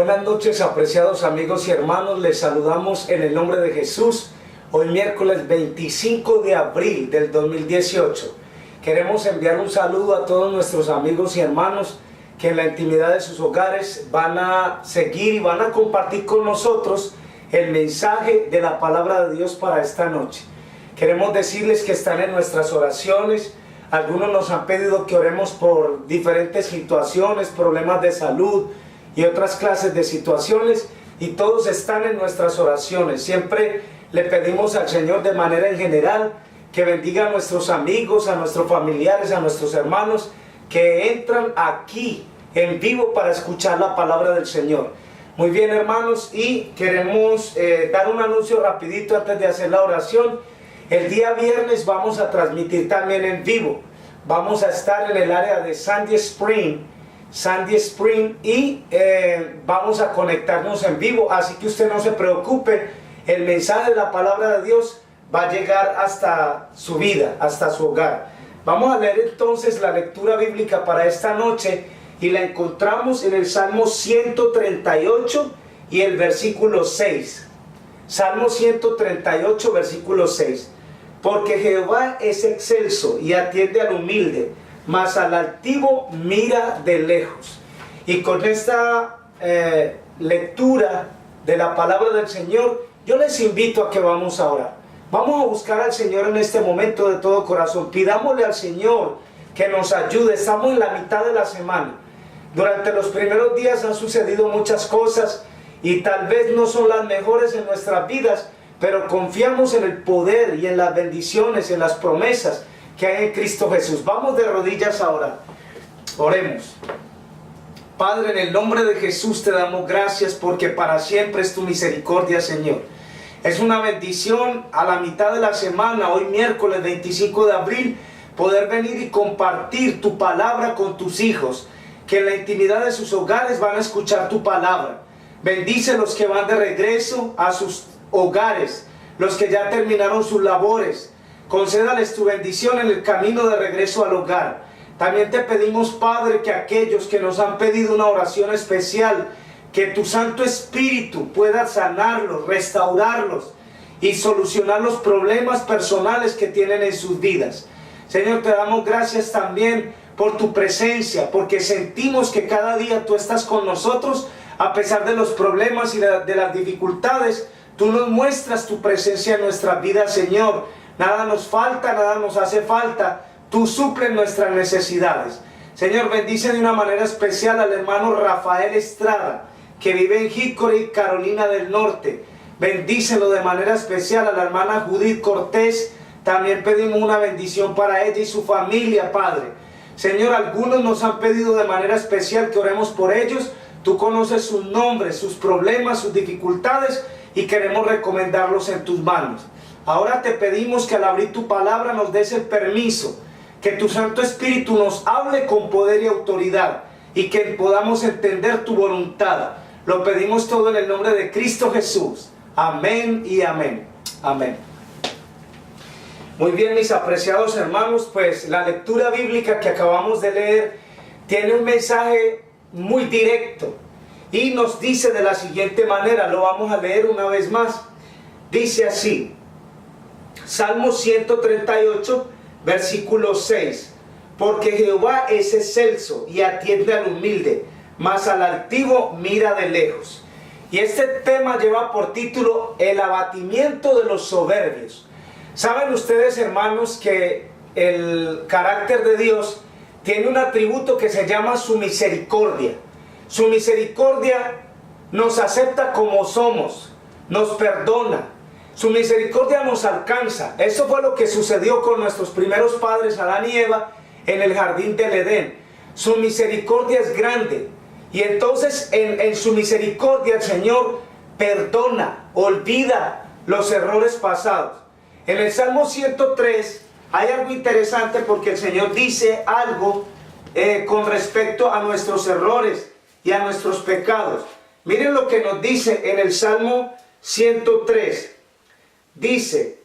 Buenas noches, apreciados amigos y hermanos, les saludamos en el nombre de Jesús. Hoy miércoles 25 de abril del 2018. Queremos enviar un saludo a todos nuestros amigos y hermanos que en la intimidad de sus hogares van a seguir y van a compartir con nosotros el mensaje de la palabra de Dios para esta noche. Queremos decirles que están en nuestras oraciones. Algunos nos han pedido que oremos por diferentes situaciones, problemas de salud y otras clases de situaciones, y todos están en nuestras oraciones. Siempre le pedimos al Señor de manera en general que bendiga a nuestros amigos, a nuestros familiares, a nuestros hermanos que entran aquí en vivo para escuchar la palabra del Señor. Muy bien, hermanos, y queremos dar un anuncio rapidito antes de hacer la oración. El día viernes vamos a transmitir también en vivo. Vamos a estar en el área de Sandy Spring y vamos a conectarnos en vivo, así que usted no se preocupe, el mensaje de la palabra de Dios va a llegar hasta su vida, hasta su hogar. Vamos a leer entonces la lectura bíblica para esta noche y la encontramos en el Salmo 138 y el versículo 6. Salmo 138, versículo 6. Porque Jehová es excelso y atiende al humilde, mas al altivo mira de lejos. Y con esta lectura de la palabra del Señor, yo les invito a que vamos a orar. Vamos a buscar al Señor en este momento de todo corazón. Pidámosle al Señor que nos ayude. Estamos en la mitad de la semana. Durante los primeros días han sucedido muchas cosas y tal vez no son las mejores en nuestras vidas, pero confiamos en el poder y en las bendiciones, en las promesas que hay en Cristo Jesús. Vamos de rodillas ahora. Oremos. Padre, en el nombre de Jesús te damos gracias porque para siempre es tu misericordia, Señor. Es una bendición a la mitad de la semana, hoy miércoles 25 de abril, poder venir y compartir tu palabra con tus hijos, que en la intimidad de sus hogares van a escuchar tu palabra. Bendice los que van de regreso a sus hogares, los que ya terminaron sus labores. Concédales tu bendición en el camino de regreso al hogar. También te pedimos, Padre, que aquellos que nos han pedido una oración especial, que tu Santo Espíritu pueda sanarlos, restaurarlos y solucionar los problemas personales que tienen en sus vidas. Señor, te damos gracias también por tu presencia, porque sentimos que cada día tú estás con nosotros, a pesar de los problemas y de las dificultades. Tú nos muestras tu presencia en nuestras vidas, Señor. Nada nos falta, nada nos hace falta. Tú suples nuestras necesidades. Señor, bendice de una manera especial al hermano Rafael Estrada, que vive en Hickory, Carolina del Norte. Bendícelo de manera especial a la hermana Judith Cortés. También pedimos una bendición para ella y su familia, Padre. Señor, algunos nos han pedido de manera especial que oremos por ellos. Tú conoces sus nombres, sus problemas, sus dificultades, y queremos recomendarlos en tus manos. Ahora te pedimos que al abrir tu palabra nos des el permiso, que tu Santo Espíritu nos hable con poder y autoridad, y que podamos entender tu voluntad. Lo pedimos todo en el nombre de Cristo Jesús. Amén y amén. Amén. Muy bien, mis apreciados hermanos, pues la lectura bíblica que acabamos de leer tiene un mensaje muy directo y nos dice de la siguiente manera. Lo vamos a leer una vez más. Dice así, Salmo 138, versículo 6. Porque Jehová es excelso y atiende al humilde, mas al altivo mira de lejos. Y este tema lleva por título el abatimiento de los soberbios. ¿Saben ustedes, hermanos, que el carácter de Dios tiene un atributo que se llama su misericordia? Su misericordia nos acepta como somos, nos perdona. Su misericordia nos alcanza. Eso fue lo que sucedió con nuestros primeros padres, Adán y Eva, en el jardín del Edén. Su misericordia es grande. Y entonces en su misericordia el Señor perdona, olvida los errores pasados. En el Salmo 103 hay algo interesante, porque el Señor dice algo con respecto a nuestros errores y a nuestros pecados. Miren lo que nos dice en el Salmo 103. Dice,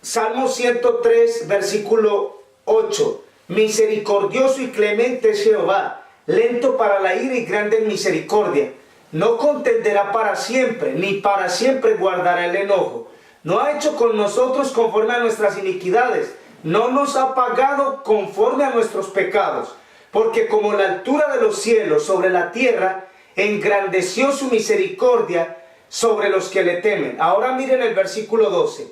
Salmo 103, versículo 8. Misericordioso y clemente es Jehová, lento para la ira y grande en misericordia. No contenderá para siempre, ni para siempre guardará el enojo. No ha hecho con nosotros conforme a nuestras iniquidades, no nos ha pagado conforme a nuestros pecados. Porque como la altura de los cielos sobre la tierra, engrandeció su misericordia sobre los que le temen. Ahora miren el versículo 12.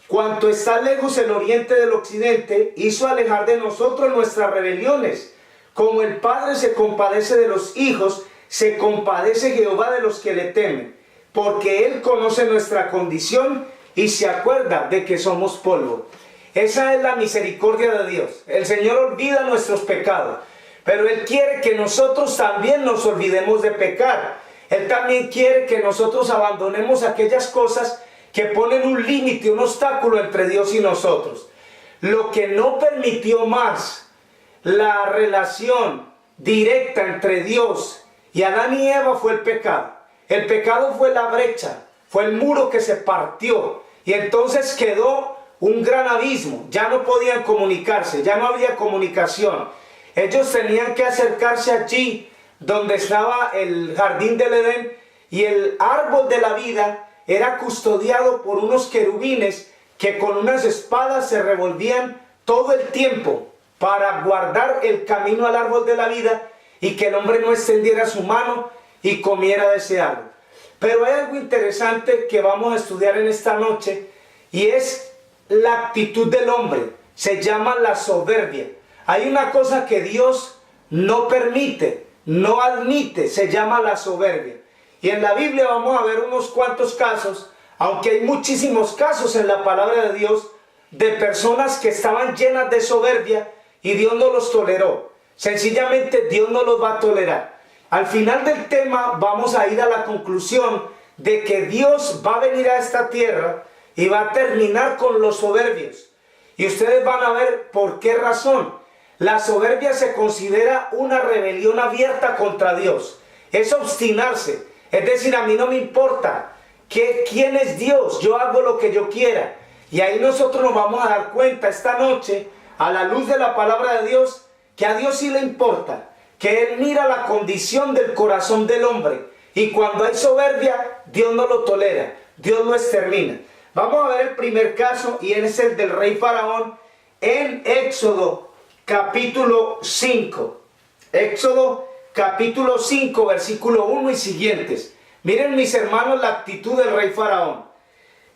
Cuanto está lejos el oriente del occidente, hizo alejar de nosotros nuestras rebeliones. Como el Padre se compadece de los hijos, se compadece Jehová de los que le temen, porque Él conoce nuestra condición y se acuerda de que somos polvo. Esa es la misericordia de Dios. El Señor olvida nuestros pecados, pero Él quiere que nosotros también nos olvidemos de pecar. Él también quiere que nosotros abandonemos aquellas cosas que ponen un límite, un obstáculo entre Dios y nosotros. Lo que no permitió más la relación directa entre Dios y Adán y Eva fue el pecado. El pecado fue la brecha, fue el muro que se partió y entonces quedó un gran abismo. Ya no podían comunicarse, ya no había comunicación. Ellos tenían que acercarse allí donde estaba el jardín del Edén y el árbol de la vida era custodiado por unos querubines que con unas espadas se revolvían todo el tiempo para guardar el camino al árbol de la vida y que el hombre no extendiera su mano y comiera de ese árbol. Pero hay algo interesante que vamos a estudiar en esta noche y es la actitud del hombre. Se llama la soberbia. Hay una cosa que Dios no permite, no admite, se llama la soberbia. Y en la Biblia vamos a ver unos cuantos casos, aunque hay muchísimos casos en la palabra de Dios de personas que estaban llenas de soberbia y Dios no los toleró. Sencillamente Dios no los va a tolerar. Al final del tema vamos a ir a la conclusión de que Dios va a venir a esta tierra y va a terminar con los soberbios. Y ustedes van a ver por qué razón. La soberbia se considera una rebelión abierta contra Dios. Es obstinarse. Es decir, a mí no me importa quién es Dios, yo hago lo que yo quiera. Y ahí nosotros nos vamos a dar cuenta esta noche, a la luz de la palabra de Dios, que a Dios sí le importa, que Él mira la condición del corazón del hombre. Y cuando hay soberbia, Dios no lo tolera, Dios lo extermina. Vamos a ver el primer caso y es el del rey Faraón en Éxodo capítulo 5. Éxodo capítulo 5, versículo 1 y siguientes. Miren mis hermanos la actitud del rey Faraón.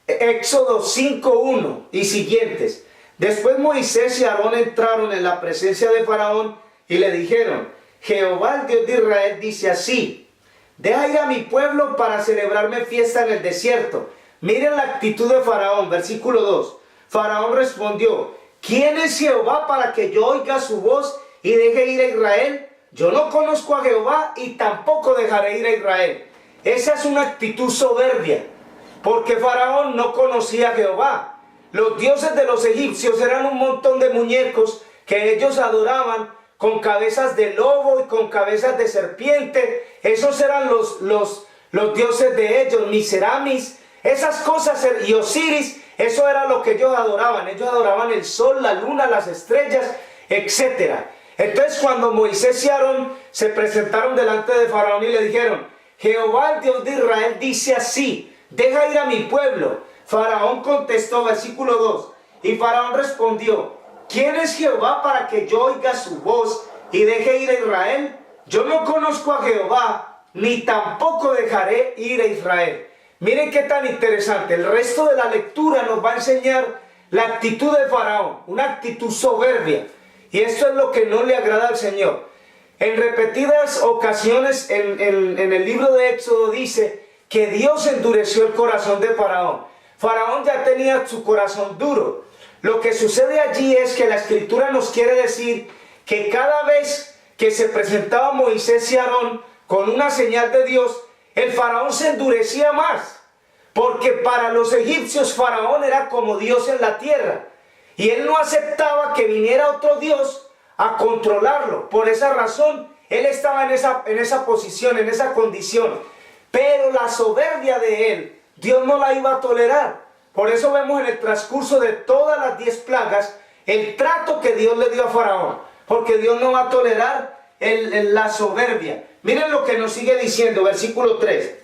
Éxodo 5, 1 y siguientes. Después Moisés y Aarón entraron en la presencia de Faraón y le dijeron: Jehová, el Dios de Israel, dice así: deja ir a mi pueblo para celebrarme fiesta en el desierto. Miren la actitud de Faraón, versículo 2. Faraón respondió: ¿quién es Jehová para que yo oiga su voz y deje ir a Israel? Yo no conozco a Jehová y tampoco dejaré ir a Israel. Esa es una actitud soberbia, porque Faraón no conocía a Jehová. Los dioses de los egipcios eran un montón de muñecos que ellos adoraban con cabezas de lobo y con cabezas de serpiente. Esos eran los dioses de ellos, Miseramis, esas cosas, y Osiris. Eso era lo que ellos adoraban. Ellos adoraban el sol, la luna, las estrellas, etc. Entonces cuando Moisés y Aarón se presentaron delante de Faraón y le dijeron: Jehová, el Dios de Israel, dice así: deja ir a mi pueblo. Faraón contestó, versículo 2, y Faraón respondió: ¿quién es Jehová para que yo oiga su voz y deje ir a Israel? Yo no conozco a Jehová, ni tampoco dejaré ir a Israel. Miren qué tan interesante. El resto de la lectura nos va a enseñar la actitud de Faraón, una actitud soberbia. Y esto es lo que no le agrada al Señor. En repetidas ocasiones en el libro de Éxodo dice que Dios endureció el corazón de Faraón. Faraón ya tenía su corazón duro. Lo que sucede allí es que la Escritura nos quiere decir que cada vez que se presentaba Moisés y Aarón con una señal de Dios, el Faraón se endurecía más. Porque para los egipcios Faraón era como Dios en la tierra. Y él no aceptaba que viniera otro Dios a controlarlo. Por esa razón, él estaba en esa posición, en esa condición. Pero la soberbia de él, Dios no la iba a tolerar. Por eso vemos en el transcurso de todas las 10 plagas el trato que Dios le dio a Faraón. Porque Dios no va a tolerar la soberbia. Miren lo que nos sigue diciendo, versículo 3.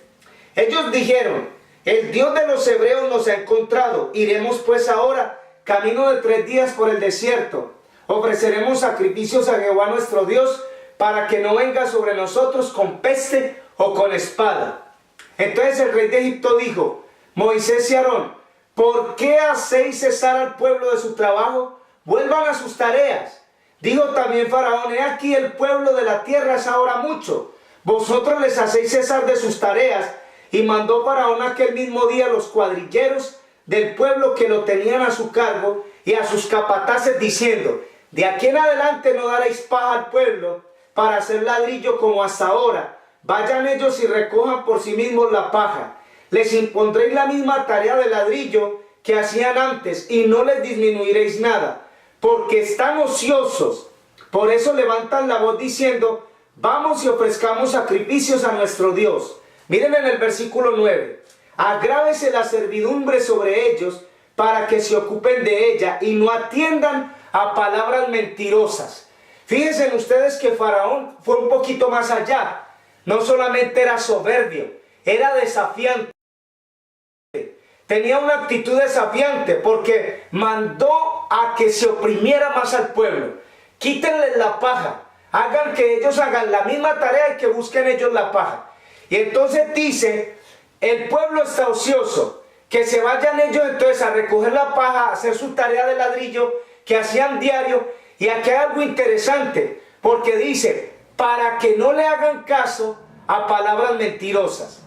Ellos dijeron: el Dios de los hebreos nos ha encontrado. Iremos pues ahora camino de 3 días por el desierto. Ofreceremos sacrificios a Jehová nuestro Dios, para que no venga sobre nosotros con peste o con espada. Entonces el rey de Egipto dijo: Moisés y Aarón, ¿por qué hacéis cesar al pueblo de su trabajo? Vuelvan a sus tareas. Dijo también Faraón: he aquí el pueblo de la tierra es ahora mucho. Vosotros les hacéis cesar de sus tareas. Y mandó Faraón aquel mismo día a los cuadrilleros del pueblo que lo tenían a su cargo y a sus capataces, diciendo: de aquí en adelante no daréis paja al pueblo para hacer ladrillo como hasta ahora. Vayan ellos y recojan por sí mismos la paja. Les impondréis la misma tarea de ladrillo que hacían antes, y no les disminuiréis nada, porque están ociosos. Por eso levantan la voz diciendo: vamos y ofrezcamos sacrificios a nuestro Dios. Miren en el versículo 9. Agrávese la servidumbre sobre ellos, para que se ocupen de ella y no atiendan a palabras mentirosas. Fíjense ustedes que Faraón fue un poquito más allá. No solamente era soberbio, era desafiante. Tenía una actitud desafiante, porque mandó a que se oprimiera más al pueblo. Quítenles la paja, hagan que ellos hagan la misma tarea y que busquen ellos la paja. Y entonces dice: el pueblo está ocioso, que se vayan ellos entonces a recoger la paja, a hacer su tarea de ladrillo que hacían diario. Y aquí hay algo interesante, porque dice: para que no le hagan caso a palabras mentirosas.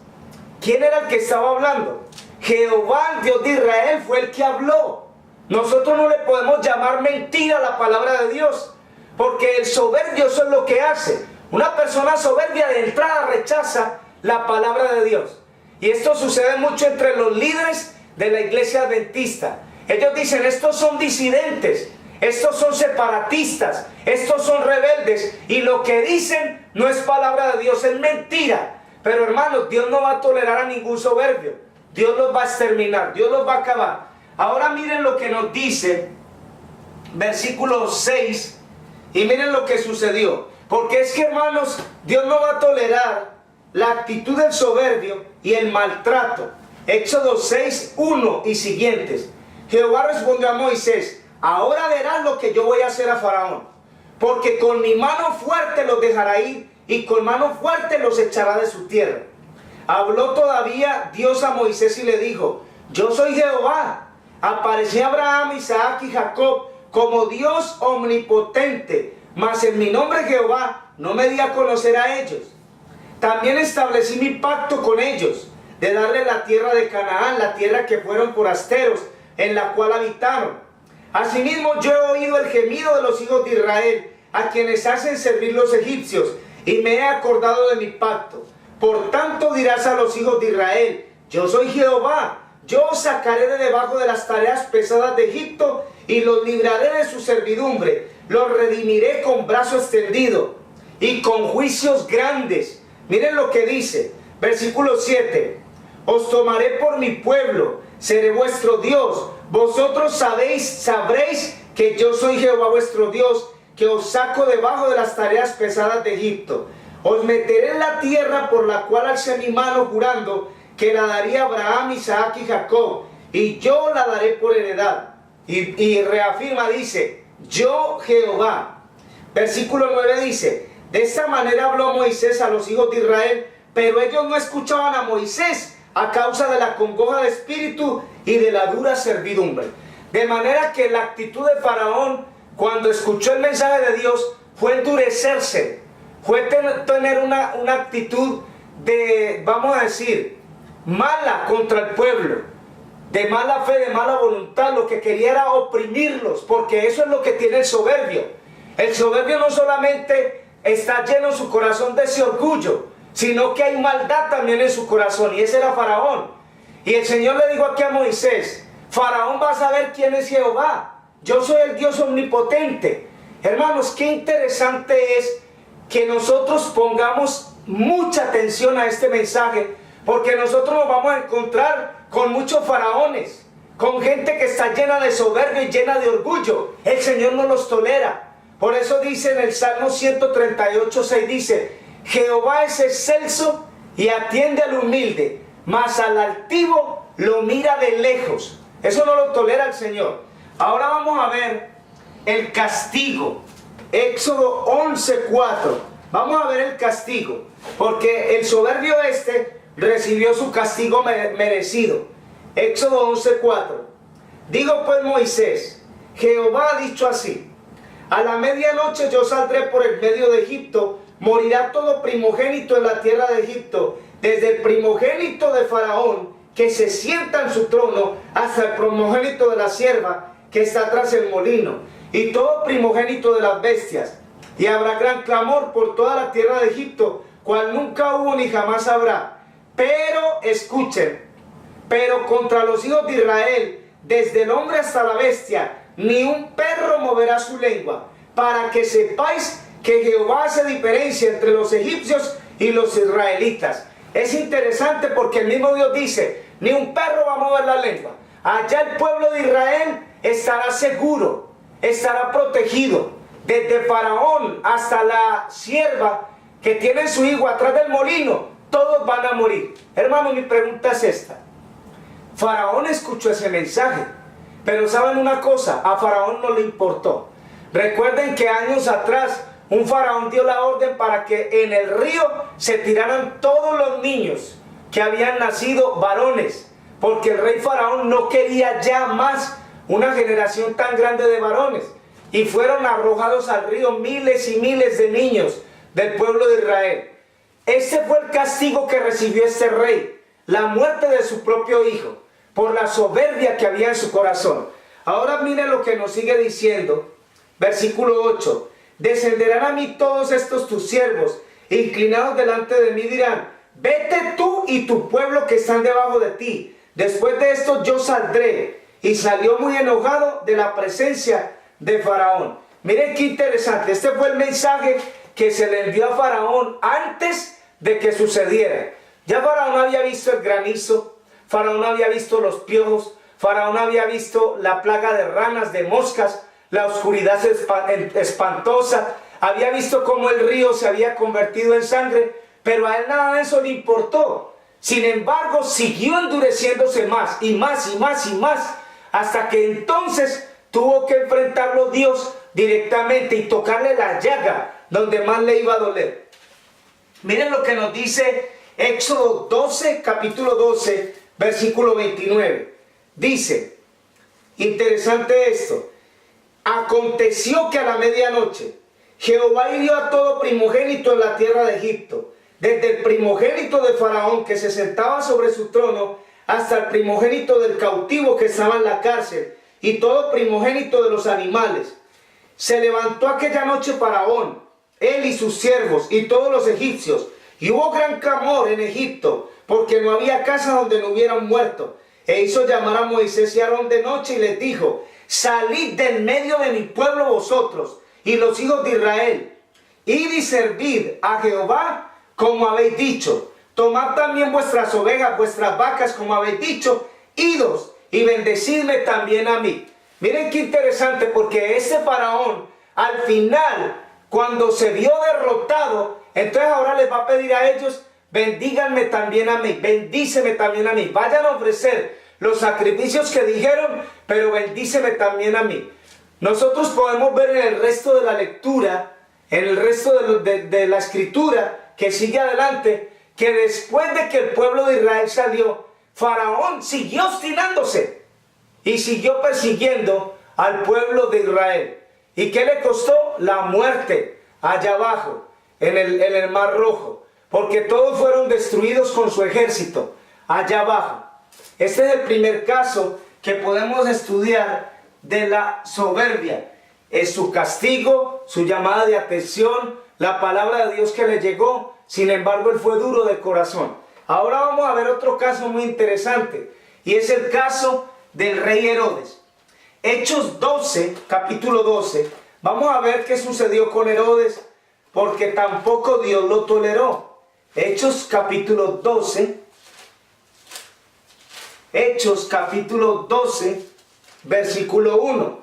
¿Quién era el que estaba hablando? Jehová, el Dios de Israel, fue el que habló. Nosotros no le podemos llamar mentira a la palabra de Dios, porque el soberbio eso es lo que hace. Una persona soberbia de entrada rechaza la palabra de Dios. Y esto sucede mucho entre los líderes de la iglesia adventista. Ellos dicen: estos son disidentes, estos son separatistas, estos son rebeldes, y lo que dicen no es palabra de Dios, es mentira. Pero hermanos, Dios no va a tolerar a ningún soberbio. Dios los va a exterminar, Dios los va a acabar. Ahora miren lo que nos dice versículo 6, y miren lo que sucedió. Porque es que, hermanos, Dios no va a tolerar la actitud del soberbio y el maltrato. Éxodo 6, 1 y siguientes. Jehová respondió a Moisés: ahora verás lo que yo voy a hacer a Faraón, porque con mi mano fuerte los dejará ir, y con mano fuerte los echará de su tierra. Habló todavía Dios a Moisés y le dijo: yo soy Jehová. Aparecí a Abraham, Isaac y Jacob como Dios omnipotente, mas en mi nombre Jehová no me di a conocer a ellos. También establecí mi pacto con ellos, de darle la tierra de Canaán, la tierra que fueron forasteros, en la cual habitaron. Asimismo yo he oído el gemido de los hijos de Israel, a quienes hacen servir los egipcios, y me he acordado de mi pacto. Por tanto dirás a los hijos de Israel: yo soy Jehová, yo os sacaré de debajo de las tareas pesadas de Egipto, y los libraré de su servidumbre, los redimiré con brazo extendido, y con juicios grandes. Miren lo que dice, versículo 7. Os tomaré por mi pueblo, seré vuestro Dios. Vosotros sabréis que yo soy Jehová vuestro Dios, que os saco debajo de las tareas pesadas de Egipto. Os meteré en la tierra por la cual alcé mi mano jurando que la daría a Abraham, Isaac y Jacob, y yo la daré por heredad. Y reafirma, dice: yo Jehová. Versículo 9 dice: de esta manera habló Moisés a los hijos de Israel, pero ellos no escuchaban a Moisés a causa de la congoja de espíritu y de la dura servidumbre. De manera que la actitud de Faraón cuando escuchó el mensaje de Dios fue endurecerse, fue tener una actitud de, vamos a decir, mala contra el pueblo, de mala fe, de mala voluntad. Lo que quería era oprimirlos, porque eso es lo que tiene el soberbio. El soberbio no solamente está lleno en su corazón de ese orgullo, sino que hay maldad también en su corazón, y ese era Faraón. Y el Señor le dijo aquí a Moisés: Faraón va a saber quién es Jehová, yo soy el Dios omnipotente. Hermanos, qué interesante es que nosotros pongamos mucha atención a este mensaje, porque nosotros nos vamos a encontrar con muchos faraones, con gente que está llena de soberbia y llena de orgullo. El Señor no los tolera, Por eso dice en el Salmo 138, 6 dice: Jehová es excelso y atiende al humilde, mas al altivo lo mira de lejos. Eso no lo tolera el Señor. Ahora vamos a ver el castigo. Éxodo 11:4. Vamos a ver el castigo, porque el soberbio recibió su castigo merecido. Éxodo 11:4. Digo pues Moisés: Jehová ha dicho así: a la medianoche yo saldré por el medio de Egipto, morirá todo primogénito en la tierra de Egipto, desde el primogénito de Faraón, que se sienta en su trono, hasta el primogénito de la sierva, que está tras el molino, y todo primogénito de las bestias. Y habrá gran clamor por toda la tierra de Egipto, cual nunca hubo ni jamás habrá. Pero, escuchen, pero contra los hijos de Israel, desde el hombre hasta la bestia, ni un perro moverá su lengua, para que sepáis que Jehová hace diferencia entre los egipcios y los israelitas. Es interesante porque el mismo Dios dice: ni un perro va a mover la lengua. Allá el pueblo de Israel estará seguro, estará protegido. Desde Faraón hasta la sierva que tiene su hijo atrás del molino, todos van a morir. Hermano, mi pregunta es esta. Faraón escuchó ese mensaje, pero ¿saben una cosa? A Faraón no le importó. Recuerden que años atrás un faraón dio la orden para que en el río se tiraran todos los niños que habían nacido varones, porque el rey Faraón no quería ya más una generación tan grande de varones, y fueron arrojados al río miles y miles de niños del pueblo de Israel. Este fue el castigo que recibió este rey, la muerte de su propio hijo, por la soberbia que había en su corazón. Ahora miren lo que nos sigue diciendo, versículo 8. Descenderán a mí todos estos tus siervos, inclinados delante de mí dirán: vete tú y tu pueblo que están debajo de ti. Después de esto yo saldré. Y salió muy enojado de la presencia de Faraón. Miren qué interesante. Este fue el mensaje que se le envió a Faraón antes de que sucediera. Ya Faraón había visto el granizo, Faraón había visto los piojos, Faraón había visto la plaga de ranas, de moscas, la oscuridad espantosa, había visto cómo el río se había convertido en sangre, pero a él nada de eso le importó. Sin embargo, siguió endureciéndose más y más y más y más, hasta que entonces tuvo que enfrentarlo Dios directamente y tocarle la llaga donde más le iba a doler. Miren lo que nos dice Éxodo 12, capítulo 12, versículo 29. Dice, interesante esto: aconteció que a la medianoche Jehová hirió a todo primogénito en la tierra de Egipto, desde el primogénito de Faraón que se sentaba sobre su trono, hasta el primogénito del cautivo que estaba en la cárcel, y todo primogénito de los animales. Se levantó aquella noche Faraón, él y sus siervos, y todos los egipcios, y hubo gran clamor en Egipto, porque no había casa donde no hubieran muerto. E hizo llamar a Moisés y a Aarón de noche, y les dijo: salid del medio de mi pueblo vosotros, y los hijos de Israel, id y servid a Jehová como habéis dicho. Tomad también vuestras ovejas, vuestras vacas, como habéis dicho, idos y bendecidme también a mí. Miren qué interesante, porque ese faraón, al final, cuando se vio derrotado, entonces ahora les va a pedir a ellos: bendíganme también a mí, bendíceme también a mí. Vayan a ofrecer los sacrificios que dijeron, pero bendíceme también a mí. Nosotros podemos ver en el resto de la lectura, en el resto de la escritura que sigue adelante, que después de que el pueblo de Israel salió, Faraón siguió obstinándose y siguió persiguiendo al pueblo de Israel. ¿Y qué le costó? La muerte allá abajo, en el Mar Rojo, porque todos fueron destruidos con su ejército allá abajo. Este es el primer caso que podemos estudiar de la soberbia. Es su castigo, su llamada de atención, la palabra de Dios que le llegó. Sin embargo, él fue duro de corazón. Ahora vamos a ver otro caso muy interesante, y es el caso del rey Herodes. Hechos 12, capítulo 12. Vamos a ver qué sucedió con Herodes, porque tampoco Dios lo toleró. Hechos capítulo 12. Hechos capítulo 12, versículo 1.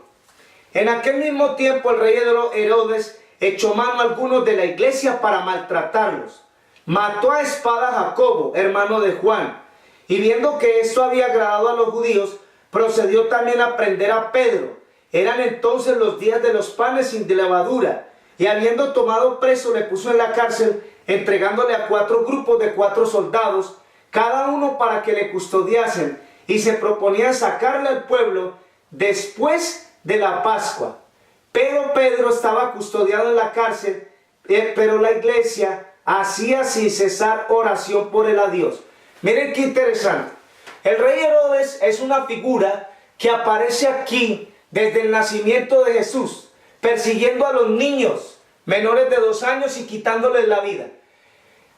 En aquel mismo tiempo el rey Herodes echó mano a algunos de la iglesia para maltratarlos. Mató a espada a Jacobo, hermano de Juan, y viendo que esto había agradado a los judíos, procedió también a prender a Pedro. Eran entonces los días de los panes sin levadura, y habiendo tomado preso le puso en la cárcel, entregándole a 4 grupos de 4 soldados, cada uno para que le custodiasen, y se proponían sacarle al pueblo después de la Pascua. Pero Pedro estaba custodiado en la cárcel, pero la iglesia hacía sin cesar oración por él a Dios. Miren qué interesante. El rey Herodes es una figura que aparece aquí desde el nacimiento de Jesús, persiguiendo a los niños menores de 2 años y quitándoles la vida.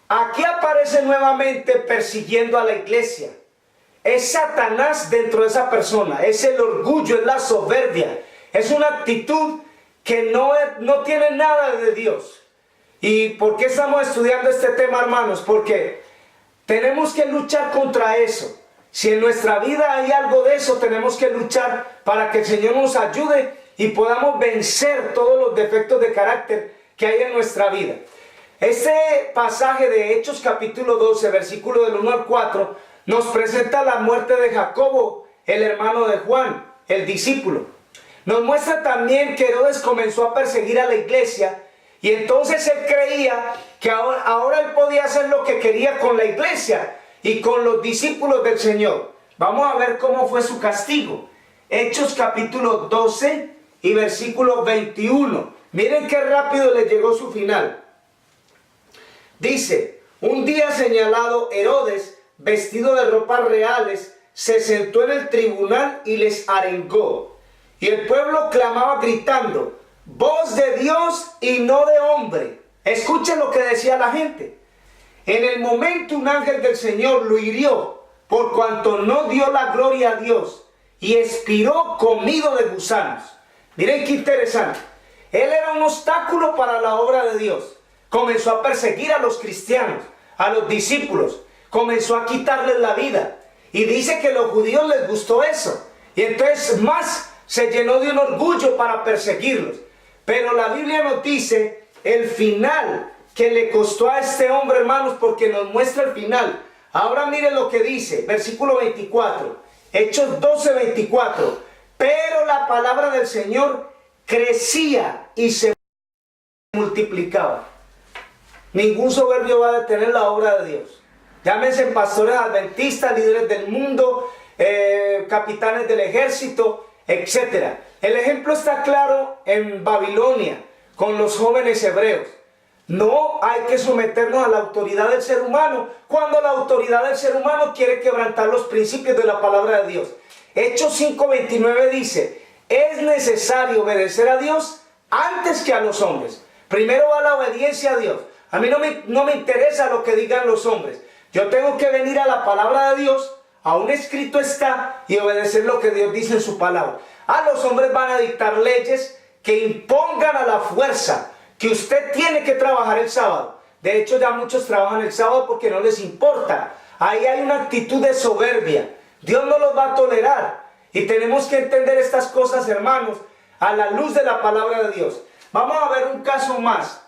Aquí aparece nuevamente persiguiendo a la iglesia. Es Satanás dentro de esa persona, es el orgullo, es la soberbia, es una actitud que no tiene nada de Dios. ¿Y por qué estamos estudiando este tema, hermanos? Porque tenemos que luchar contra eso. Si en nuestra vida hay algo de eso, tenemos que luchar para que el Señor nos ayude y podamos vencer todos los defectos de carácter que hay en nuestra vida. Este pasaje de Hechos capítulo 12, versículo del 1 al 4, nos presenta la muerte de Jacobo, el hermano de Juan, el discípulo. Nos muestra también que Herodes comenzó a perseguir a la iglesia y entonces él creía que ahora él podía hacer lo que quería con la iglesia y con los discípulos del Señor. Vamos a ver cómo fue su castigo. Hechos capítulo 12 y versículo 21. Miren qué rápido le llegó su final. Dice: un día señalado, Herodes, vestido de ropas reales, se sentó en el tribunal y les arengó. Y el pueblo clamaba gritando: voz de Dios y no de hombre. Escuchen lo que decía la gente. En el momento un ángel del Señor lo hirió, por cuanto no dio la gloria a Dios, y expiró comido de gusanos. Miren qué interesante. Él era un obstáculo para la obra de Dios. Comenzó a perseguir a los cristianos, a los discípulos. Comenzó a quitarles la vida. Y dice que a los judíos les gustó eso. Y entonces más se llenó de un orgullo para perseguirlos. Pero la Biblia nos dice el final que le costó a este hombre, hermanos, porque nos muestra el final. Ahora miren lo que dice, versículo 24, Hechos 12, 24. Pero la palabra del Señor crecía y se multiplicaba. Ningún soberbio va a detener la obra de Dios. Llámense pastores adventistas, líderes del mundo, capitanes del ejército, etc. El ejemplo está claro en Babilonia, con los jóvenes hebreos. No hay que someternos a la autoridad del ser humano cuando la autoridad del ser humano quiere quebrantar los principios de la palabra de Dios. Hechos 5:29 dice: es necesario obedecer a Dios antes que a los hombres. Primero va la obediencia a Dios. A mí no me interesa lo que digan los hombres. Yo tengo que venir a la palabra de Dios, aún escrito está, y obedecer lo que Dios dice en su palabra. Los hombres van a dictar leyes que impongan a la fuerza que usted tiene que trabajar el sábado. De hecho, ya muchos trabajan el sábado porque no les importa. Ahí hay una actitud de soberbia. Dios no los va a tolerar. Y tenemos que entender estas cosas, hermanos, a la luz de la palabra de Dios. Vamos a ver un caso más.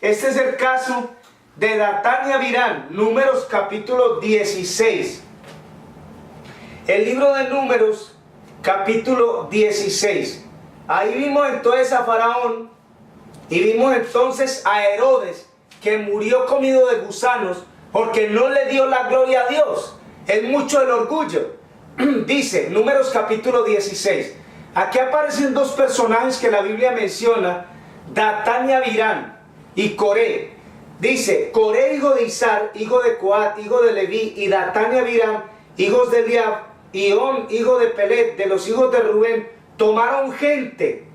Este es el caso de Datán y Abiram, Números capítulo 16. El libro de Números capítulo 16. Ahí vimos entonces a Faraón y vimos entonces a Herodes, que murió comido de gusanos porque no le dio la gloria a Dios. Es mucho el orgullo. Dice Números capítulo 16. Aquí aparecen dos personajes que la Biblia menciona: Datán y Abiram y Coré. Dice: Coré, hijo de Izar, hijo de Coat, hijo de Leví, y Datán y Abiram, hijos de Eliab, y On, hijo de Pelet, de los hijos de Rubén, tomaron gente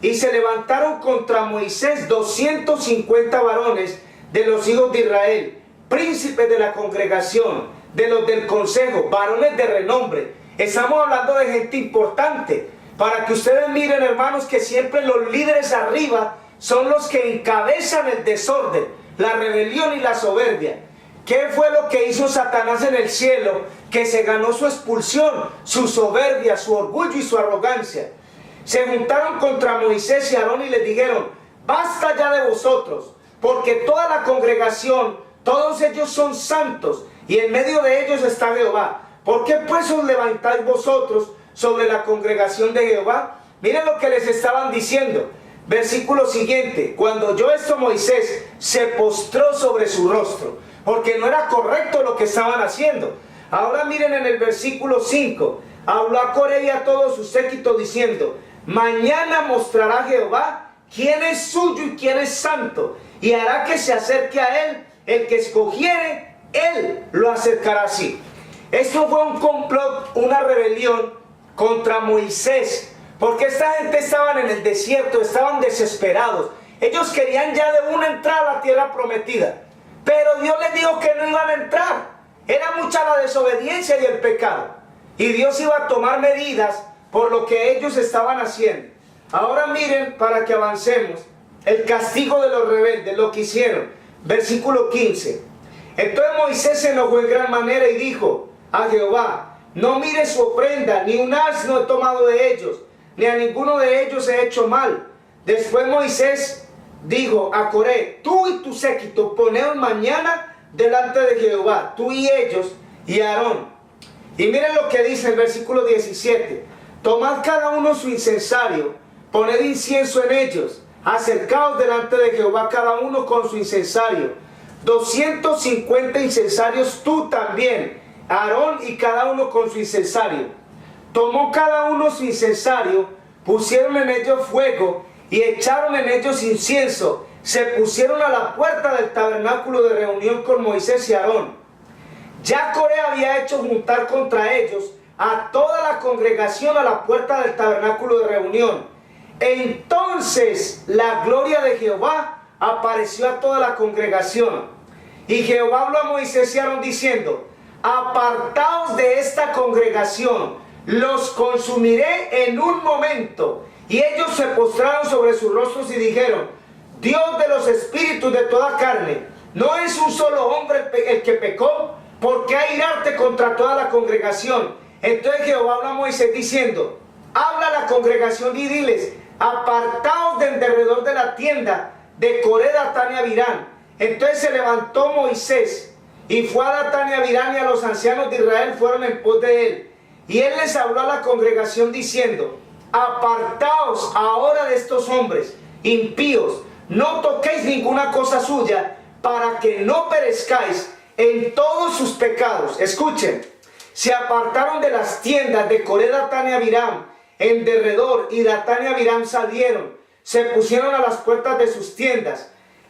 y se levantaron contra Moisés 250 varones de los hijos de Israel, príncipes de la congregación, de los del consejo, varones de renombre. Estamos hablando de gente importante, para que ustedes miren, hermanos, que siempre los líderes arriba son los que encabezan el desorden, la rebelión y la soberbia. ¿Qué fue lo que hizo Satanás en el cielo? Que se ganó su expulsión, su soberbia, su orgullo y su arrogancia. se juntaron contra Moisés y Aarón y les dijeron: basta ya de vosotros, porque toda la congregación, todos ellos son santos, y en medio de ellos está Jehová. ¿Por qué pues os levantáis vosotros sobre la congregación de Jehová? Miren lo que les estaban diciendo. Versículo siguiente: cuando oyó esto, Moisés se postró sobre su rostro, porque no era correcto lo que estaban haciendo. Ahora miren en el versículo 5, habló a Coré y a todo su séquito diciendo: mañana mostrará Jehová quién es suyo y quién es santo, y hará que se acerque a él el que escogiere, él lo acercará así. Esto fue un complot, una rebelión contra Moisés, porque esta gente estaban en el desierto, estaban desesperados. Ellos querían ya de una entrar a la tierra prometida, pero Dios les dijo que no iban a entrar. Era mucha la desobediencia y el pecado, y Dios iba a tomar medidas por lo que ellos estaban haciendo. Ahora miren, para que avancemos, el castigo de los rebeldes, lo que hicieron. Versículo 15. Entonces Moisés se enojó en gran manera y dijo a Jehová: no mires su ofrenda, ni un asno he tomado de ellos, ni a ninguno de ellos he hecho mal. Después Moisés dijo a Coré: tú y tu séquito, poneos mañana delante de Jehová, tú y ellos y Aarón. Y miren lo que dice el versículo 17: tomad cada uno su incensario, poned incienso en ellos, acercaos delante de Jehová cada uno con su incensario, 250 incensarios tú también, Aarón, y cada uno con su incensario. Tomó cada uno su incensario, pusieron en ellos fuego y echaron en ellos incienso, se pusieron a la puerta del tabernáculo de reunión con Moisés y Aarón. Ya Coré había hecho juntar contra ellos a toda la congregación a la puerta del tabernáculo de reunión. Entonces la gloria de Jehová apareció a toda la congregación. Y Jehová habló a Moisés y Aarón diciendo: apartaos de esta congregación, los consumiré en un momento. Y ellos se postraron sobre sus rostros y dijeron: Dios de los espíritus de toda carne, ¿no es un solo hombre el que pecó? ¿Por qué airarte contra toda la congregación? Entonces Jehová habla a Moisés diciendo: habla a la congregación y diles: apartaos de en derredor de la tienda de Coré, Datán y Abirán. Entonces se levantó Moisés y fue a Datán y Abirán, y a los ancianos de Israel fueron en pos de él. Y él les habló a la congregación diciendo: apartaos ahora de estos hombres impíos, no toquéis ninguna cosa suya, para que no perezcáis en todos sus pecados. Escuchen: se apartaron de las tiendas de Coré, Datán y Abirán en derredor, y Datán y Abirán salieron, se pusieron a las puertas de sus tiendas,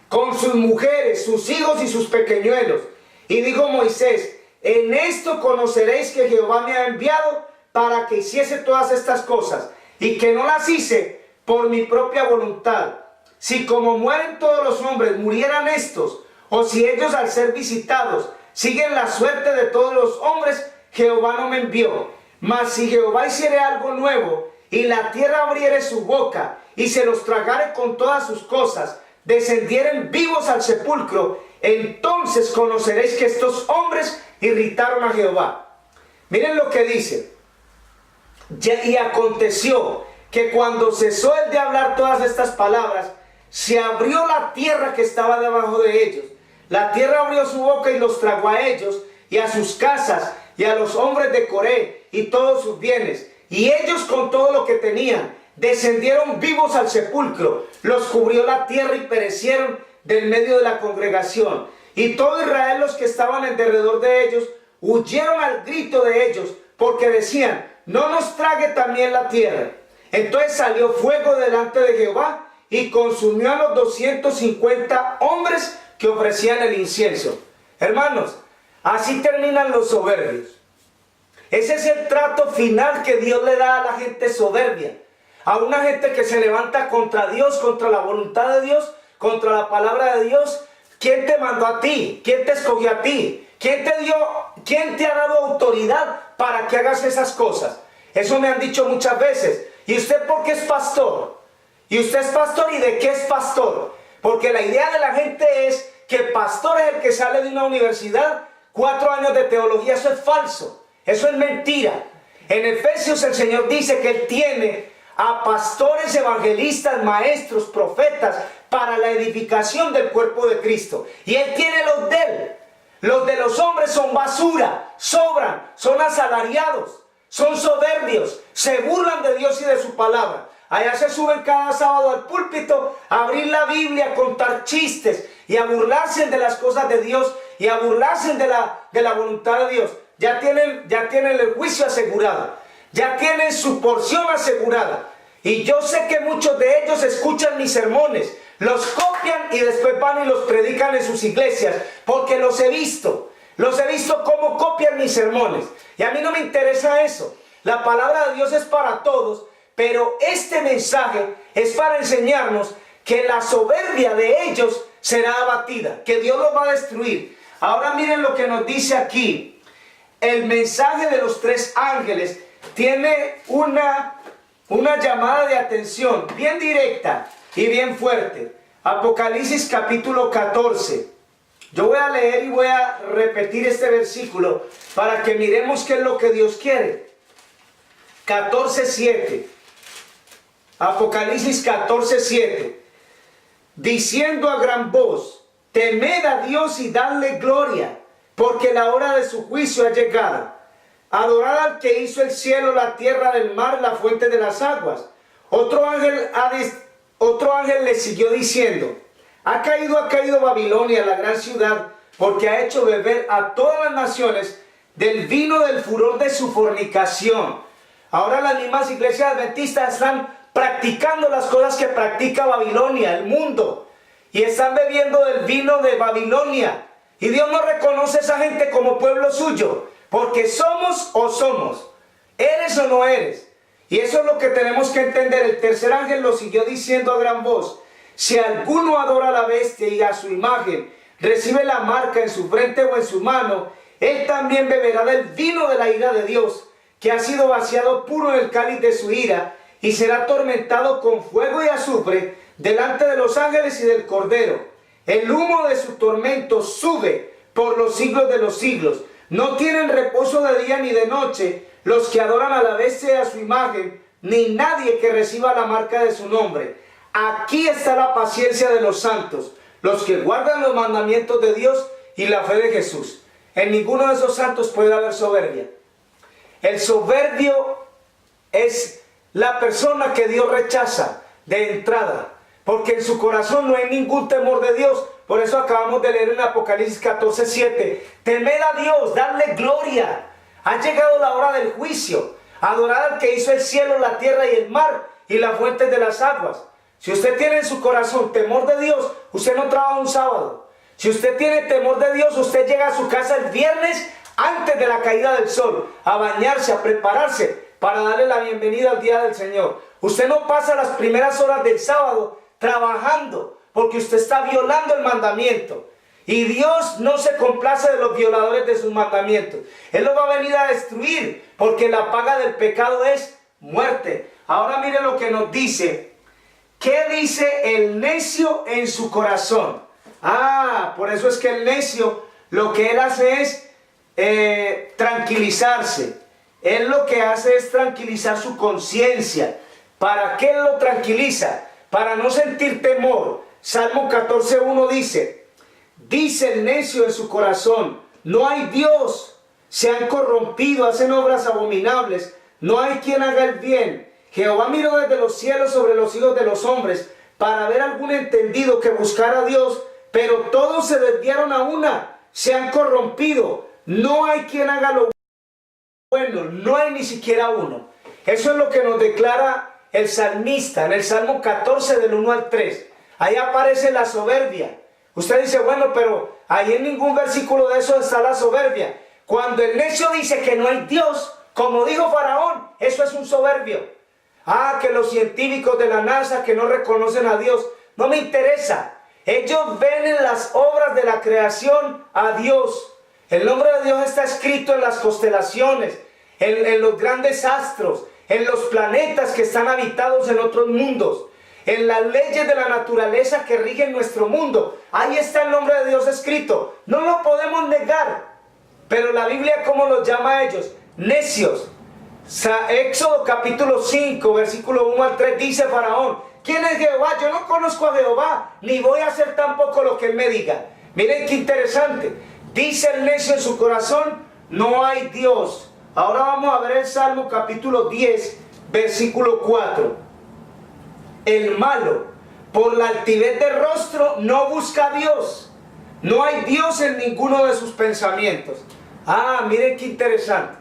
con sus mujeres, sus hijos y sus pequeñuelos. Y dijo Moisés: en esto conoceréis que Jehová me ha enviado para que hiciese todas estas cosas, y que no las hice por mi propia voluntad. Si como mueren todos los hombres murieran estos, o si ellos al ser visitados siguen la suerte de todos los hombres, Jehová no me envió. Mas si Jehová hiciere algo nuevo, y la tierra abriere su boca, y se los tragare con todas sus cosas, descendieren vivos al sepulcro, entonces conoceréis que estos hombres irritaron a Jehová. Miren lo que dice: y aconteció que cuando cesó él de hablar todas estas palabras, se abrió la tierra que estaba debajo de ellos. La tierra abrió su boca y los tragó a ellos y a sus casas y a los hombres de Coré y todos sus bienes. Y ellos con todo lo que tenían descendieron vivos al sepulcro. Los cubrió la tierra y perecieron del medio de la congregación. Y todo Israel, los que estaban en derredor de ellos, huyeron al grito de ellos, porque decían: no nos trague también la tierra. Entonces salió fuego delante de Jehová y consumió a los 250 hombres que ofrecían el incienso. Hermanos, así terminan los soberbios. Ese es el trato final que Dios le da a la gente soberbia, a una gente que se levanta contra Dios, contra la voluntad de Dios, contra la palabra de Dios. ¿Quién te mandó a ti? ¿Quién te escogió a ti? ¿Quién te ha dado autoridad para que hagas esas cosas? Eso me han dicho muchas veces. ¿Y usted por qué es pastor? ¿Y usted es pastor? ¿Y de qué es pastor? Porque la idea de la gente es que pastor es el que sale de una universidad, 4 años de teología. Eso es falso. Eso es mentira. En Efesios el Señor dice que Él tiene a pastores, evangelistas, maestros, profetas, para la edificación del cuerpo de Cristo. Y Él tiene los de Él. Los de los hombres son basura, sobran, son asalariados, son soberbios, se burlan de Dios y de su palabra. Allá se suben cada sábado al púlpito a abrir la Biblia, a contar chistes y a burlarse de las cosas de Dios y a burlarse de la voluntad de Dios. Ya tienen el juicio asegurado, ya tienen su porción asegurada. Y yo sé que muchos de ellos escuchan mis sermones, los copian y después van y los predican en sus iglesias, porque los he visto cómo copian mis sermones. Y a mí no me interesa eso. La palabra de Dios es para todos, pero este mensaje es para enseñarnos que la soberbia de ellos será abatida, que Dios los va a destruir. Ahora miren lo que nos dice aquí. El mensaje de los tres ángeles tiene una llamada de atención bien directa y bien fuerte. Apocalipsis capítulo 14. Yo voy a leer y voy a repetir este versículo para que miremos qué es lo que Dios quiere. 14:7. Apocalipsis 14:7. Diciendo a gran voz: temed a Dios y dadle gloria, porque la hora de su juicio ha llegado. Adorad al que hizo el cielo, la tierra, el mar, la fuente de las aguas. Otro ángel le siguió diciendo: ha caído Babilonia, la gran ciudad, porque ha hecho beber a todas las naciones del vino del furor de su fornicación. Ahora las mismas iglesias adventistas están practicando las cosas que practica Babilonia, el mundo, y están bebiendo del vino de Babilonia. Y Dios no reconoce a esa gente como pueblo suyo, porque somos o somos, eres o no eres. Y eso es lo que tenemos que entender. El tercer ángel lo siguió diciendo a gran voz: si alguno adora a la bestia y a su imagen, recibe la marca en su frente o en su mano, él también beberá del vino de la ira de Dios, que ha sido vaciado puro en el cáliz de su ira, y será atormentado con fuego y azufre delante de los ángeles y del Cordero. El humo de su tormento sube por los siglos de los siglos. No tienen reposo de día ni de noche los que adoran a la bestia y a su imagen, ni nadie que reciba la marca de su nombre. Aquí está la paciencia de los santos, los que guardan los mandamientos de Dios y la fe de Jesús. En ninguno de esos santos puede haber soberbia. El soberbio es la persona que Dios rechaza de entrada, porque en su corazón no hay ningún temor de Dios. Por eso acabamos de leer en Apocalipsis 14:7, temed a Dios, dadle gloria. Ha llegado la hora del juicio. Adorad al que hizo el cielo, la tierra y el mar y las fuentes de las aguas. Si usted tiene en su corazón temor de Dios, usted no trabaja un sábado. Si usted tiene temor de Dios, usted llega a su casa el viernes antes de la caída del sol, a bañarse, a prepararse para darle la bienvenida al día del Señor. Usted no pasa las primeras horas del sábado trabajando, porque usted está violando el mandamiento. Y Dios no se complace de los violadores de sus mandamientos. Él los va a venir a destruir, porque la paga del pecado es muerte. Ahora mire lo que nos dice. ¿Qué dice el necio en su corazón? Por eso es que el necio lo que él hace es tranquilizarse. Él lo que hace es tranquilizar su conciencia. ¿Para qué lo tranquiliza? Para no sentir temor. Salmo 14:1 dice el necio en su corazón: no hay Dios, se han corrompido, hacen obras abominables, no hay quien haga el bien. Jehová miró desde los cielos sobre los hijos de los hombres, para ver algún entendido que buscara a Dios, pero todos se desviaron a una, se han corrompido, no hay quien haga lo bueno, no hay ni siquiera uno. Eso es lo que nos declara el salmista en el Salmo 14 del 1 al 3. Ahí aparece la soberbia. Usted dice, bueno, pero ahí en ningún versículo de eso está la soberbia. Cuando el necio dice que no hay Dios, como dijo Faraón, eso es un soberbio. Que los científicos de la NASA que no reconocen a Dios, no me interesa. Ellos ven en las obras de la creación a Dios. El nombre de Dios está escrito en las constelaciones, en los grandes astros, en los planetas que están habitados en otros mundos, en las leyes de la naturaleza que rigen nuestro mundo. Ahí está el nombre de Dios escrito. No lo podemos negar. Pero la Biblia, ¿cómo los llama a ellos? Necios. Éxodo capítulo 5, versículo 1 al 3 dice Faraón: ¿quién es Jehová? Yo no conozco a Jehová, ni voy a hacer tampoco lo que él me diga. Miren qué interesante. Dice el necio en su corazón: no hay Dios. Ahora vamos a ver el Salmo capítulo 10, versículo 4. El malo, por la altivez de rostro, no busca a Dios. No hay Dios en ninguno de sus pensamientos. Miren qué interesante.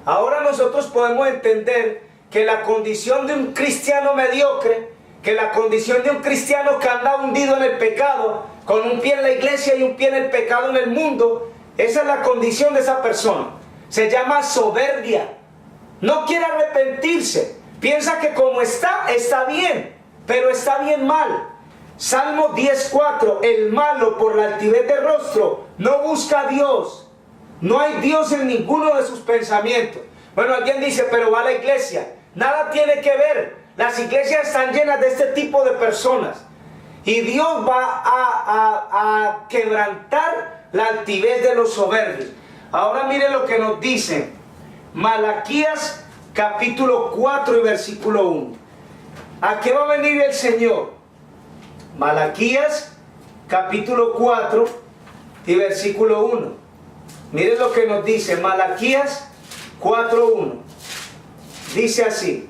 Ahora nosotros podemos entender que la condición de un cristiano mediocre, que la condición de un cristiano que anda hundido en el pecado, con un pie en la iglesia y un pie en el pecado en el mundo, esa es la condición de esa persona. Se llama soberbia. No quiere arrepentirse. Piensa que como está bien, pero está bien mal. Salmo 10:4: el malo, por la altivez de rostro, no busca a Dios. No hay Dios en ninguno de sus pensamientos. Bueno, alguien dice: pero va a la iglesia. Nada tiene que ver. Las iglesias están llenas de este tipo de personas. Y Dios va a quebrantar la altivez de los soberbios. Ahora miren lo que nos dice Malaquías capítulo 4 y versículo 1. ¿A qué va a venir el Señor? Malaquías capítulo 4 y versículo 1. Miren lo que nos dice Malaquías 4:1. Dice así: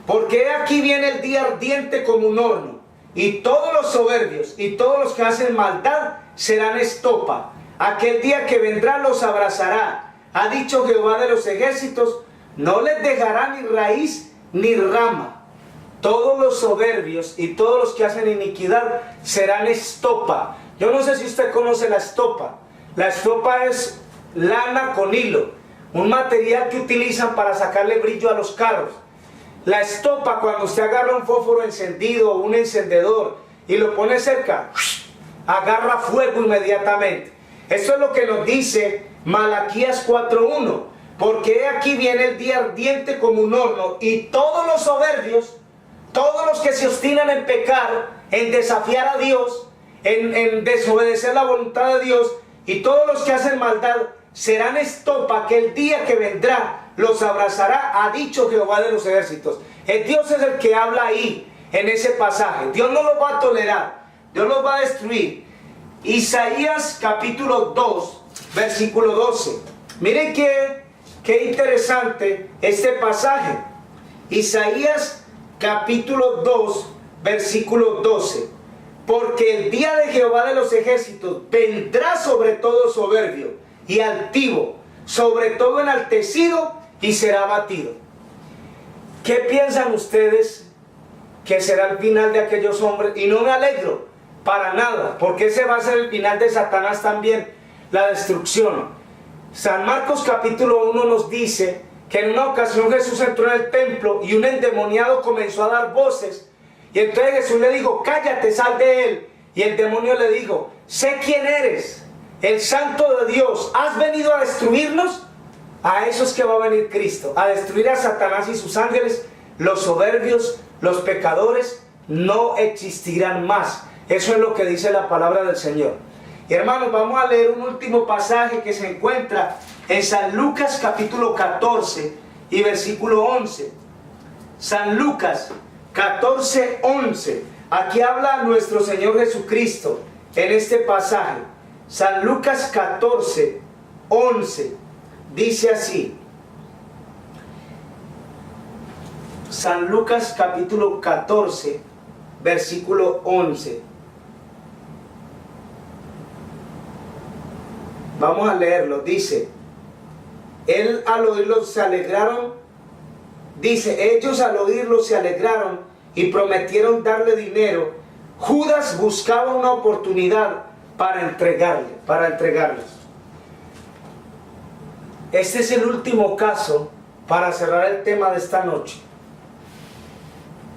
porque aquí viene el día ardiente como un horno, y todos los soberbios y todos los que hacen maldad serán estopa. Aquel día que vendrá los abrazará. Ha dicho Jehová de los ejércitos: no les dejará ni raíz ni rama. Todos los soberbios y todos los que hacen iniquidad serán estopa. Yo no sé si usted conoce la estopa. La estopa es lana con hilo, un material que utilizan para sacarle brillo a los carros. La estopa, cuando usted agarra un fósforo encendido o un encendedor y lo pone cerca, agarra fuego inmediatamente. Esto es lo que nos dice Malaquías 4:1. Porque aquí viene el día ardiente como un horno, y todos los soberbios, todos los que se obstinan en pecar, en desafiar a Dios, en desobedecer la voluntad de Dios, y todos los que hacen maldad serán estopa, que el día que vendrá los abrazará, ha dicho Jehová de los ejércitos. Dios es el que habla ahí, en ese pasaje. Dios no los va a tolerar, Dios los va a destruir. Isaías capítulo 2, versículo 12. Miren qué interesante este pasaje. Isaías capítulo 2, versículo 12. Porque el día de Jehová de los ejércitos vendrá sobre todo soberbio y altivo, sobre todo enaltecido, y será abatido. ¿Qué piensan ustedes que será el final de aquellos hombres? Y no me alegro para nada, porque ese va a ser el final de Satanás también, la destrucción. San Marcos capítulo 1 nos dice que en una ocasión Jesús entró en el templo y un endemoniado comenzó a dar voces. Y entonces Jesús le dijo: cállate, sal de él. Y el demonio le dijo: sé quién eres, el Santo de Dios. ¿Has venido a destruirnos? A eso es que va a venir Cristo, a destruir a Satanás y sus ángeles. Los soberbios, los pecadores, no existirán más. Eso es lo que dice la palabra del Señor. Y hermanos, vamos a leer un último pasaje que se encuentra en San Lucas capítulo 14 y versículo 11. San Lucas 14:11. Aquí habla nuestro Señor Jesucristo en este pasaje. San Lucas 14:11 dice así. San Lucas capítulo 14 versículo 11. Vamos a leerlo. Dice: él al oírlo se alegraron. Dice: ellos al oírlo se alegraron y prometieron darle dinero. Judas buscaba una oportunidad para entregarles. Este es el último caso para cerrar el tema de esta noche.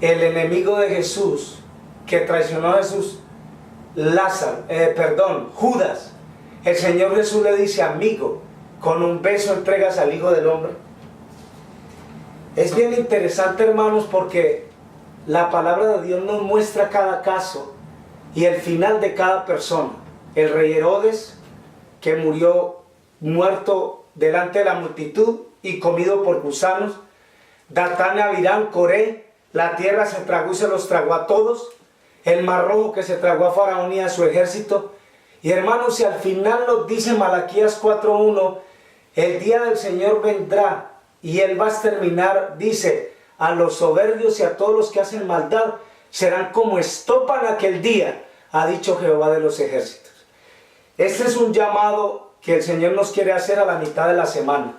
El enemigo de Jesús que traicionó a Jesús, Judas. El Señor Jesús le dice: amigo, con un beso entregas al Hijo del Hombre. Es bien interesante, hermanos, porque la palabra de Dios nos muestra cada caso y el final de cada persona. El rey Herodes, que murió muerto delante de la multitud y comido por gusanos. Datán, Abirán, Coré, la tierra se tragó y se los tragó a todos. El mar rojo que se tragó a Faraón y a su ejército. Y hermanos, si al final nos dice Malaquías 4:1, el día del Señor vendrá y Él va a exterminar, dice, a los soberbios y a todos los que hacen maldad, serán como estopa en aquel día, ha dicho Jehová de los ejércitos. Este es un llamado que el Señor nos quiere hacer a la mitad de la semana.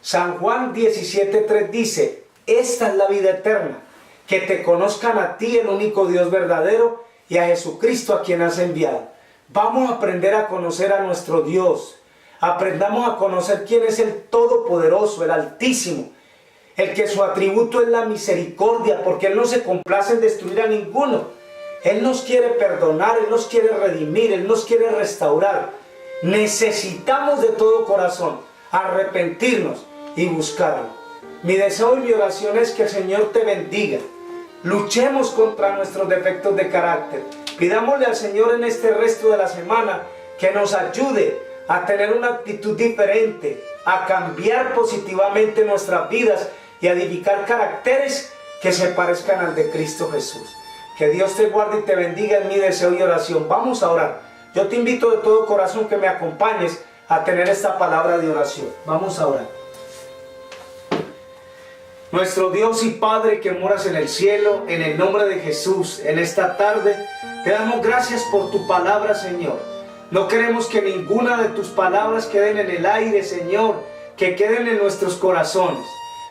San Juan 17:3 dice, esta es la vida eterna, que te conozcan a ti, el único Dios verdadero, y a Jesucristo a quien has enviado. Vamos a aprender a conocer a nuestro Dios. Aprendamos a conocer quién es el Todopoderoso, el Altísimo, el que su atributo es la misericordia, porque Él no se complace en destruir a ninguno. Él nos quiere perdonar, Él nos quiere redimir, Él nos quiere restaurar. Necesitamos de todo corazón arrepentirnos y buscarlo. Mi deseo y mi oración es que el Señor te bendiga. Luchemos contra nuestros defectos de carácter. Pidámosle al Señor en este resto de la semana que nos ayude a tener una actitud diferente, a cambiar positivamente nuestras vidas y a edificar caracteres que se parezcan al de Cristo Jesús. Que Dios te guarde y te bendiga en mi deseo y oración. Vamos a orar. Yo te invito de todo corazón que me acompañes a tener esta palabra de oración. Vamos a orar. Nuestro Dios y Padre que moras en el cielo, en el nombre de Jesús, en esta tarde, te damos gracias por tu palabra, Señor. No queremos que ninguna de tus palabras queden en el aire, Señor, que queden en nuestros corazones.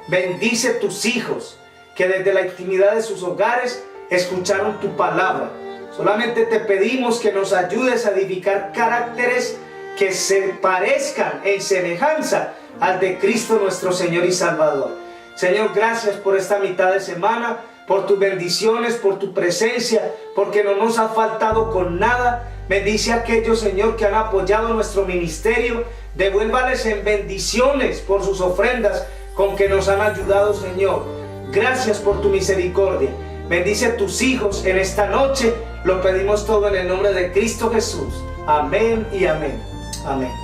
Bendice tus hijos, que desde la intimidad de sus hogares escucharon tu palabra. Solamente te pedimos que nos ayudes a edificar caracteres que se parezcan en semejanza al de Cristo nuestro Señor y Salvador. Señor, gracias por esta mitad de semana, por tus bendiciones, por tu presencia, porque no nos ha faltado con nada. Bendice a aquellos, Señor, que han apoyado nuestro ministerio. Devuélvales en bendiciones por sus ofrendas con que nos han ayudado, Señor. Gracias por tu misericordia. Bendice a tus hijos en esta noche. Lo pedimos todo en el nombre de Cristo Jesús. Amén y amén. Amén.